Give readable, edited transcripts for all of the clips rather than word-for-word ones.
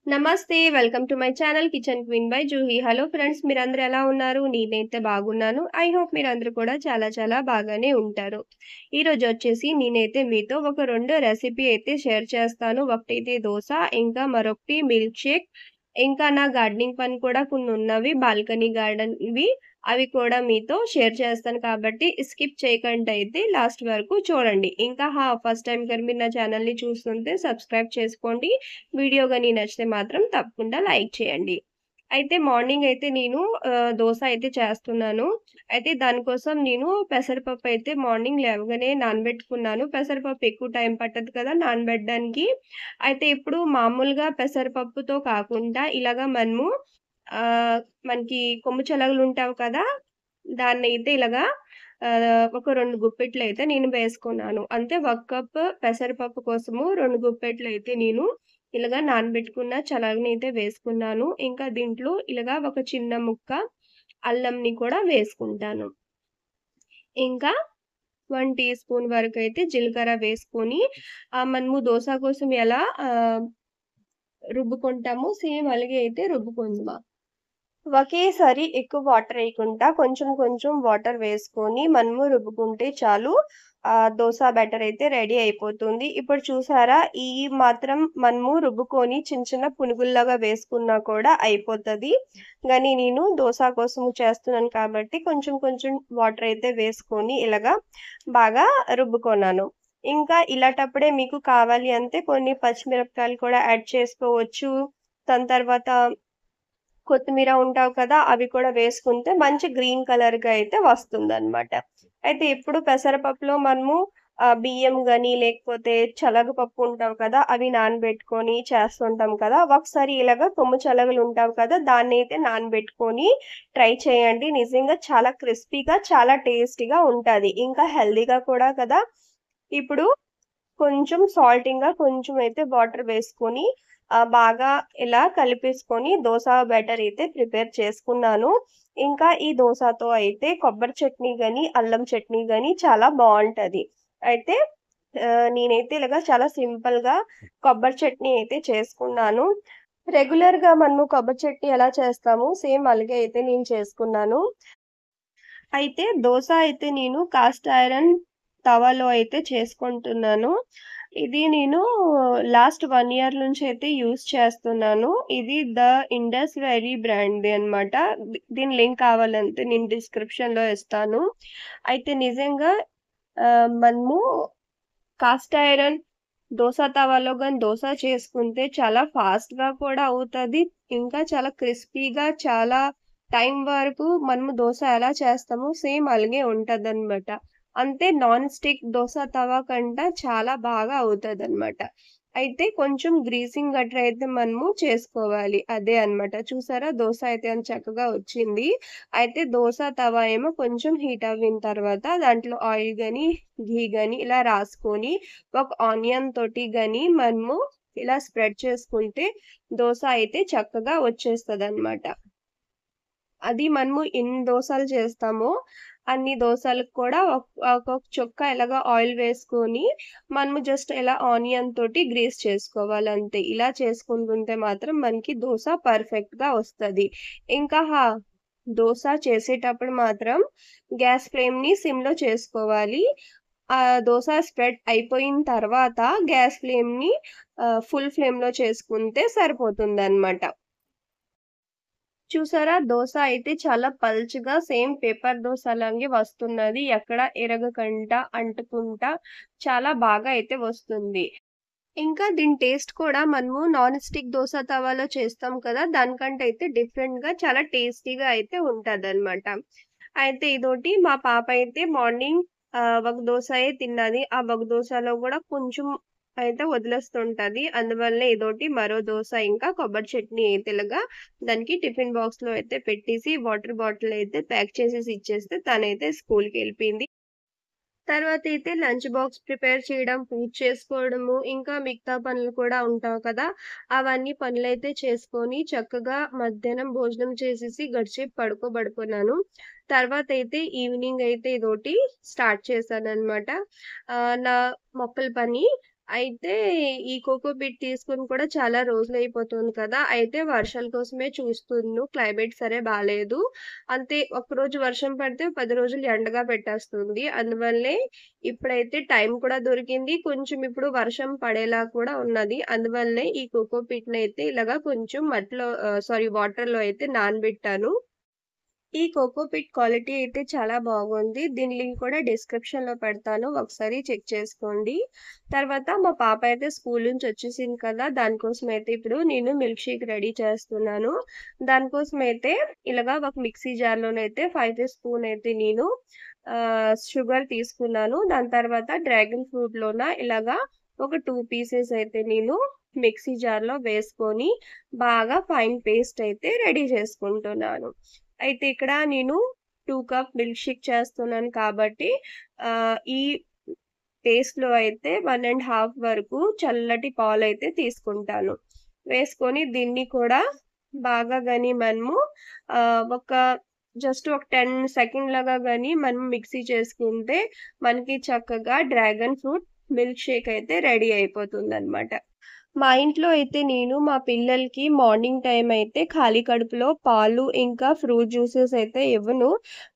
నమస్తే. Welcome to my channel kitchen queen by Juhi. Hello friends, మీరందరూ ఎలా ఉన్నారు? నేనైతే బాగున్నాను. ఐ హోప్ మీరందరూ కూడా చాలా బాగానే ఉంటారు. ఈరోజొచ్చేసి నేనైతే మీతో ఒక 2 రెసిపీ అయితే షేర్ చేస్తాను. ఒకటైతే దోస, ఇంకా మరొకటి మిల్క్ షేక్. ఇంకా నా గార్డెనింగ్ పని కూడా కొన్నున్నవి. బాల్కనీ గార్డెన్‌వి. అవి కూడా మీతో షేర్ చేస్తాను కాబట్టి స్కిప్ చేయకుండా అయితే లాస్ట్ వరకు చూడండి. ఇంకా ఫస్ట్ టైమ్ గాని మీరు నా ఛానల్‌ని చూస్తుంటే సబ్స్క్రైబ్ చేసుకోండి. వీడియో గాని నచ్చితే మాత్రం తప్పకుండా లైక్ చేయండి. అయితే మార్నింగ్ అయితే నేను దోస అయితే చేస్తున్నాను. అయితే దానికోసం నేను పెసరపప్పు అయితే మార్నింగ్ లేవగానే నానబెట్టుకున్నాను. పెసరపప్పు ఎక్కువ టైం పట్టదు కదా నానబెట్టడానికి. అయితే ఇప్పుడు మామూలుగా పెసరపప్పుతో కాకుండా ఇలాగ మనము మనకి కొమ్ము శనగలుంటావు కదా! దాన్నయితే ఇలాగా ఒక 2 గుప్పెట్లయితే నేను వేసుకున్నాను. అంటే ఒక కప్ పెసరపప్పు కోసము 2 గుప్పెట్లయితే నేను ఇలాగా నానబెట్టుకున్న చనగనైతే వేసుకున్నాను. ఇంకా దీంట్లో ఇలాగా ఒక చిన్న ముక్క అల్లంని కూడా వేసుకుంటాను. ఇంకా 1 టీ స్పూన్ వరకైతే జీలకర్ర వేసుకొని మనము దోస కోసం ఎలా రుబ్బుకుంటామో సేమ్ అలాగే అయితే రుబ్బుకుందాం. ఒకేసారి ఎక్కువ వాటర్ ఎయకుండా కొంచెం వాటర్ వేసుకొని మనము రుబ్బుకుంటే చాలు. దోస బ్యాటర్ అయితే రెడీ అయిపోతుంది. ఇప్పుడు చూసారా ఈ మాత్రం మనము రుబ్బుకొని చిన్న పునుగుల్లాగా వేసుకున్నా కూడా అయిపోతది. గానీ నేను దోస కోసం చేస్తున్నాను కాబట్టి కొంచెం వాటర్ అయితే వేసుకొని ఇలాగా బాగా రుబ్బుకున్నాను. ఇంకా ఇలాటప్పుడే మీకు కావాలి అంటే కొన్ని పచ్చిమిరపకాయలు కూడా యాడ్ చేసుకోవచ్చు. దాని తర్వాత కొత్తిమీర ఉంటావు కదా! అవి కూడా వేసుకుంటే మంచి గ్రీన్ కలర్‌గా అయితే వస్తుందనమాట. అయితే ఇప్పుడు పెసరపప్పులో మనము బియ్యం గాని, లేకపోతే శనగపప్పు ఉంటావు కదా! అవి నానబెట్టుకొని చేస్తుంటాం కదా! ఒకసారి ఇలాగ కొమ్ము శనగలుంటావు కదా! దాన్నైతే నానబెట్టుకొని ట్రై చేయండి. నిజంగా చాలా క్రిస్పీగా, చాలా టేస్టీగా ఉంటది. ఇంకా హెల్తీగా కూడా కదా! ఇప్పుడు కొంచెం సాల్టింగ్‌గా కొంచెం అయితే వాటర్ వేసుకొని బాగా ఇలా కలిపేసుకొని దోస బ్యాటర్ అయితే ప్రిపేర్ చేసుకున్నాను. ఇంకా ఈ దోసతో అయితే కొబ్బరి చట్నీ గాని, అల్లం చట్నీ గాని చాలా బావుంటది. అయితే నేనైతే ఇలాగ చాలా సింపుల్‌గా కొబ్బరి చట్నీ అయితే చేసుకున్నాను. రెగ్యులర్‌గా మనము కొబ్బరి చట్నీ ఎలా చేస్తామో సేమ్ అలాగే అయితే నేను చేసుకున్నాను. అయితే దోస అయితే నేను కాస్ట్ ఐరన్ తవాలో అయితే చేసుకుంటున్నాను. ఇది నేను లాస్ట్ 1 ఇయర్ నుంచి అయితే యూజ్ చేస్తున్నాను. ఇది ద ఇండస్ వ్యాలీ బ్రాండ్‌ది అన్నమాట. దీని లింక్ కావాలంటే నేను డిస్క్రిప్షన్‌లో ఇస్తాను. అయితే నిజంగా మనము కాస్ట్ ఐరన్ దోస తవాలో గాని దోస చేసుకుంటే చాలా ఫాస్ట్‌గా కూడా అవుతది. ఇంకా చాలా క్రిస్పీగా చాలా టైం వరకు మనము దోస ఎలా చేస్తామో సేమ్ అలాగే ఉంటదనమాట. అంతే నాన్ స్టిక్ దోస తవా కంట చాలా బాగా అవుతదనమాట. అయితే కొంచెం గ్రీజింగ్ గట్రా అయితే మనము చేసుకోవాలి. అదే అన్నమాట. చూసారా దోస అయితే ఎంత చక్కగా వచ్చింది. అయితే దోస తవా ఏమో కొంచెం హీట్ అవ్విన తర్వాత దాంట్లో ఆయిల్ గాని, ఘీ గాని ఇలా రాసుకొని ఒక ఆనియన్ తోటి గాని మనము ఇలా స్ప్రెడ్ చేసుకుంటే దోస అయితే చక్కగా వచ్చేస్తదనమాట. అది మనము ఎన్ని దోసలు చేస్తామో, అన్ని దోసలకు కూడా ఒక్కొక్క చుక్క ఇలాగా ఆయిల్ వేసుకొని, మనము జస్ట్ ఇలా ఆనియన్ తోటి గ్రీస్ చేసుకోవాలంతే. ఇలా చేసుకుంటుంటే మాత్రం మనకి దోస పర్ఫెక్ట్‌గా వస్తది. ఇంకా దోస చేసేటప్పుడు మాత్రం గ్యాస్ ఫ్లేమ్‌ని సిమ్‌లో చేసుకోవాలి. దోస స్ప్రెడ్ అయిపోయిన తర్వాత గ్యాస్ ఫ్లేమ్‌ని ఫుల్ ఫ్లేమ్‌లో చేసుకుంటే సరిపోతుందనమాట. చూసారా? దోస అయితే చాలా పల్చగా సేమ్ పేపర్ దోస లాగే వస్తున్నది. ఎక్కడ ఇరగకంట, అంటకుంట చాలా బాగా అయితే వస్తుంది. ఇంకా దీని టేస్ట్ కూడా మనము నాన్ స్టిక్ దోస తవాలో చేస్తాం కదా! దానికంటే అయితే డిఫరెంట్‌గా చాలా టేస్టీగా అయితే ఉంటదనమాట. అయితే ఇదోటి మా పాప అయితే మార్నింగ్ ఒక దోసయే తిన్నది. ఆ ఒక దోసలో గూడా కొంచెం అయితే వదిలేస్తుంటది. అందువల్లే ఇదోటి మరో దోస ఇంకా కొబ్బరి చట్నీ అయితే ఇలాగా దానికి టిఫిన్ బాక్స్‌లో అయితే పెట్టేసి వాటర్ బాటిల్ అయితే ప్యాక్ చేసేసి ఇచ్చేస్తే తనైతే స్కూల్‌కెళ్ళిపోయింది. తర్వాతైతే లంచ్ బాక్స్ ప్రిపేర్ చేయడం, పూజ చేసుకోవడము, ఇంకా మిగతా పనులు కూడా ఉంటావు కదా! అవన్నీ పనులైతే చేసుకొని చక్కగా మధ్యాహ్నం భోజనం చేసేసి గడిచేపు పడుకోబడుకున్నాను. తర్వాతైతే ఈవినింగ్ అయితే ఇదోటి స్టార్ట్ చేశాననమాట. నా మొక్కల పని. అయితే ఈ కోకోపీట్ తీసుకొని కూడా చాలా రోజులయిపోతుంది కదా! అయితే వర్షాల కోసమే చూస్తున్నాను. క్లైమేట్ సరే బాలేదు. అంతే ఒక్కరోజు వర్షం పడితే 10 రోజులు ఎండగా పెట్టేస్తుంది. అందువల్లే ఇప్పుడైతే టైం కూడా దొరికింది. కొంచెం ఇప్పుడు వర్షం పడేలా కూడా ఉన్నది. అందువల్లే ఈ కోకోపీట్‌నయితే ఇలాగా కొంచెం వాటర్‌లో అయితే నానబెట్టాను. ఈ కోకోపీట్ క్వాలిటీ అయితే చాలా బాగుంది. దీని లింక్ కూడా డిస్క్రిప్షన్‌లో పెడతాను. ఒకసారి చెక్ చేసుకోండి. తర్వాత మా పాప అయితే స్కూల్ నుంచి వచ్చేసింది కదా! దానికోసమైతే ఇప్పుడు నేను మిల్క్ షేక్ రెడీ చేస్తున్నాను. దానికోసమైతే ఇలాగా ఒక మిక్సీ జార్‌లోనైతే 5 స్పూన్ అయితే నేను షుగర్ తీసుకున్నాను. దాని తర్వాత డ్రాగన్ ఫ్రూట్‌లోన ఇలాగా ఒక 2 పీసెస్ అయితే నేను మిక్సీ జార్‌లో వేసుకొని బాగా ఫైన్ పేస్ట్ అయితే రెడీ చేసుకుంటున్నాను. అయితే ఇక్కడ నేను 2 కప్ మిల్క్ షేక్ చేస్తున్నాను కాబట్టి ఈ పేస్ట్‌లో అయితే 1 ½ వరకు చల్లటి పాలైతే తీసుకుంటాను. వేసుకొని దీన్ని కూడా బాగా గాని మనము ఒక జస్ట్ ఒక 10 సెకండ్‌లుగా గాని మనం మిక్సీ చేసుకుంటే మనకి చక్కగా డ్రాగన్ ఫ్రూట్ మిల్క్ షేక్ అయితే రెడీ అయిపోతుందనమాట. మా ఇంట్లో అయితే నేను మా పిల్లలకి మార్నింగ్ టైమ్ అయితే ఖాళీ కడుపులో పాలు, ఇంకా ఫ్రూట్ జ్యూసెస్ అయితే ఇవ్వను.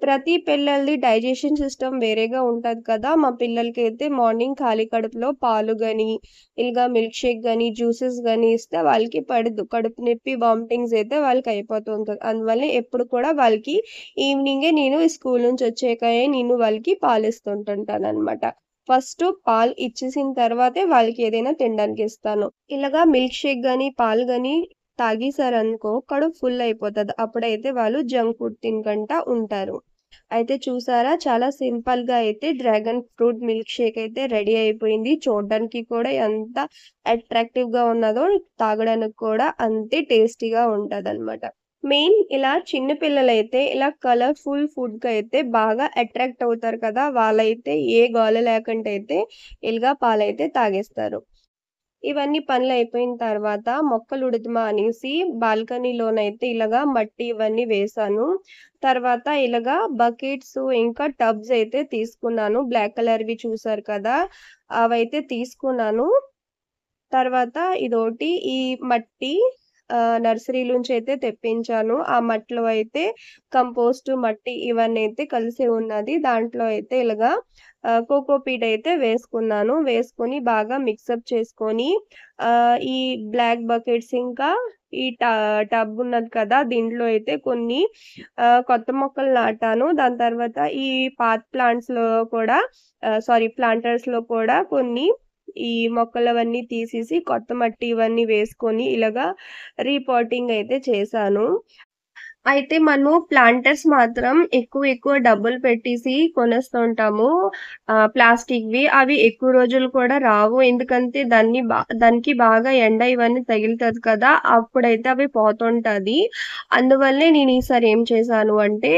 ప్రతి పిల్లలది డైజెషన్ సిస్టమ్ వేరేగా ఉంటది కదా! మా పిల్లలకైతే మార్నింగ్ ఖాళీ కడుపులో పాలు గాని, ఇలాగ మిల్క్ షేక్ గాని, జ్యూసెస్ గాని ఇస్తే వాళ్ళకి పడదు. కడుపు నొప్పి, వామిటింగ్స్ అయితే వాళ్ళకి అయిపోతూ ఉంటది. అందువల్ల ఎప్పుడు కూడా వాళ్ళకి ఈవినింగే నేను స్కూల్ నుంచి వచ్చాకయే నేను వాళ్ళకి పాలిస్తుంటుంటాననమాట. ఫస్ట్ పాలు ఇచ్చేసిన తర్వాతే వాళ్ళకి ఏదైనా తినడానికి ఇస్తాను. ఇలాగా మిల్క్ షేక్ గాని, పాలు గాని తాగేసారనుకో కడుపు ఫుల్ అయిపోతది. అప్పుడైతే వాళ్ళు జంక్ ఫుడ్ తినకండా ఉంటారు. అయితే చూసారా చాలా సింపుల్‌గా అయితే డ్రాగన్ ఫ్రూట్ మిల్క్ షేక్ అయితే రెడీ అయిపోయింది. చూడడానికి కూడా ఎంత అట్రాక్టివ్‌గా ఉన్నదో తాగడానికి కూడా అంతే టేస్టీగా ఉంటదనమాట. మెయిన్ ఇలా చిన్న పిల్లలైతే ఇలా కలర్‌ఫుల్ ఫుడ్‌కైతే బాగా అట్రాక్ట్ అవుతారు కదా! వాళ్ళైతే ఏ గోల లేకుండా అయితే ఇలాగ పాలైతే తాగేస్తారు. ఇవన్నీ పనులయిపోయిన తర్వాత మొక్కలుడుదుమా అనేసి బాల్కనీలోనైతే ఇలాగా మట్టి ఇవన్నీ వేశాను. తర్వాత ఇలాగా బకెట్స్ ఇంకా టబ్స్ అయితే తీసుకున్నాను. బ్లాక్ కలర్‌వి చూసారు కదా! అవైతే తీసుకున్నాను. తర్వాత ఇదోటి ఈ మట్టి నర్సరీలోంచి అయితే తెప్పించాను. ఆ మట్టిలో అయితే కంపోస్ట్, మట్టి ఇవన్నీ అయితే కలిసి ఉన్నది. దాంట్లో అయితే ఇలాగా కోకోపీట్ అయితే వేసుకున్నాను. వేసుకొని బాగా మిక్సప్ చేసుకొని ఈ బ్లాక్ బకెట్స్ ఇంకా ఈ టబ్ ఉన్నది కదా! దీంట్లో అయితే కొన్ని కొత్త మొక్కలు నాటాను. దాని తర్వాత ఈ పాట్ ప్లాంట్స్‌లో కూడా ప్లాంటర్స్‌లో కూడా కొన్ని ఈ మొక్కలవన్నీ తీసేసి కొత్త మట్టి ఇవన్నీ వేసుకొని ఇలాగా రీపాటింగ్ అయితే చేశాను. అయితే మనము ప్లాంటర్స్ మాత్రం ఎక్కువ డబ్బులు పెట్టేసి కొనేస్తుంటాము. ప్లాస్టిక్‌వి. అవి ఎక్కువ రోజులు కూడా రావు. ఎందుకంటే దానికి బాగా ఎండ ఇవన్నీ తగులుతది కదా! అప్పుడైతే అవి పోతుంటది. అందువల్లే నేను ఈసారి ఏం చేశాను అంటే,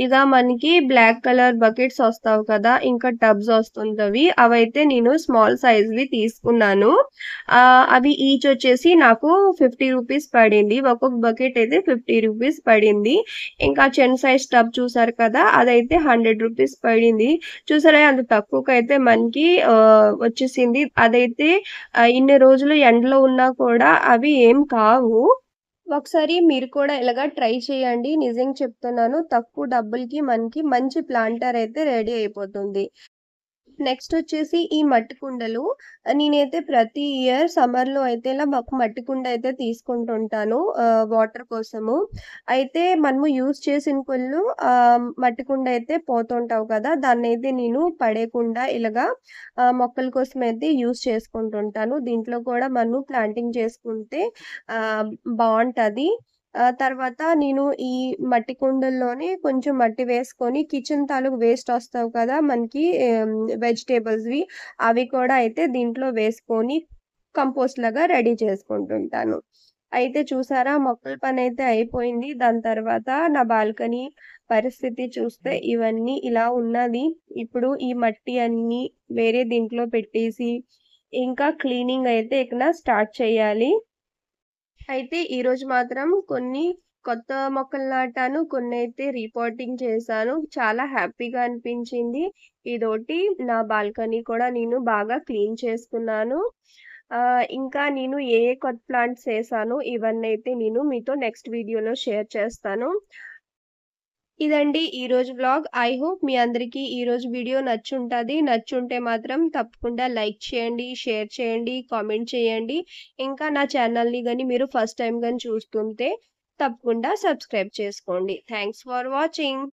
ఇలా మనకి బ్లాక్ కలర్ బకెట్స్ ఒస్తావు కదా! ఇంకా టబ్స్ ఒస్తుంటవి. అవైతే నేను స్మాల్ సైజ్‌వి తీసుకున్నాను. అవి ఈచ్ వచ్చేసి నాకు 50 రూపీస్ పడింది. ఒక్కొక్క బకెట్ అయితే 50 రూపీస్ పడింది. ఇంకా చిన్న సైజ్ టబ్ చూసారు కదా! అదైతే 100 రూపీస్ పడింది. చూసారా అంత తక్కువకైతే మనకి వచ్చేసింది. అదైతే ఇన్ని రోజులు ఎండలో ఉన్నా కూడా అవి ఏం కావు. ఒకసారి మీరు కూడా ఇలాగ ట్రై చేయండి. నిజంగా చెప్తున్నాను. తక్కువ డబ్బులకి మనకి మంచి ప్లాంటర్ అయితే రెడీ అయిపోతుంది. నెక్స్ట్ వచ్చేసి ఈ మట్టి కుండలు. నేనైతే ప్రతి ఇయర్ సమ్మర్‌లో అయితే ఇలా మట్టి కుండ అయితే తీసుకుంటుంటాను వాటర్ కోసము. అయితే మనము యూజ్ చేసిన కొళ్ళు మట్టి కుండ అయితే పోతుంటావు కదా! దాన్నైతే నేను పడేయకుండా ఇలాగా మొక్కల కోసం అయితే యూజ్ చేసుకుంటుంటాను. దీంట్లో కూడా మనము ప్లాంటింగ్ చేసుకుంటే బావుంటది. తర్వాత నేను ఈ మట్టి కుండల్లోనే కొంచెం మట్టి వేసుకొని కిచెన్ తాలూకు వేస్ట్ ఒస్తావు కదా! మనకి వెజిటబుల్స్‌వి అవి కూడా అయితే దీంట్లో వేసుకొని కంపోస్ట్ లాగా రెడీ చేసుకుంటుంటాను. అయితే చూసారా మొక్కల పనైతే అయిపోయింది. దాని తర్వాత నా బాల్కనీ పరిస్థితి చూస్తే ఇవన్నీ ఇలా ఉన్నది. ఇప్పుడు ఈ మట్టి అన్నీ వేరే దీంట్లో పెట్టేసి ఇంకా క్లీనింగ్ అయితే ఇకన స్టార్ట్ చేయాలి. అయితే ఈరోజు మాత్రం కొన్ని కొత్త మొక్కలు నాటాను. కొన్నైతే రీపాటింగ్ చేశాను. చాలా హ్యాపీగా అనిపించింది. ఇదోటి నా బాల్కనీ కూడా నేను బాగా క్లీన్ చేసుకున్నాను. ఇంకా నేను ఏ ఏ కొత్త ప్లాంట్స్ ఏసానో ఇవన్నైతే నేను మీతో నెక్స్ట్ వీడియోలో షేర్ చేస్తాను. ఇదండి ఈరోజు వ్లాగ్. ఐ హోప్ మీ అందరికీ ఈరోజు వీడియో నచ్చుంటది. నచ్చుంటే మాత్రం తప్పకుండా లైక్ చేయండి, షేర్ చేయండి, కామెంట్ చేయండి. ఇంకా నా ఛానల్‌ని గాని మీరు ఫస్ట్ టైమ్ గాని చూస్తుంటే తప్పకుండా సబ్స్క్రైబ్ చేసుకోండి. Thanks for watching.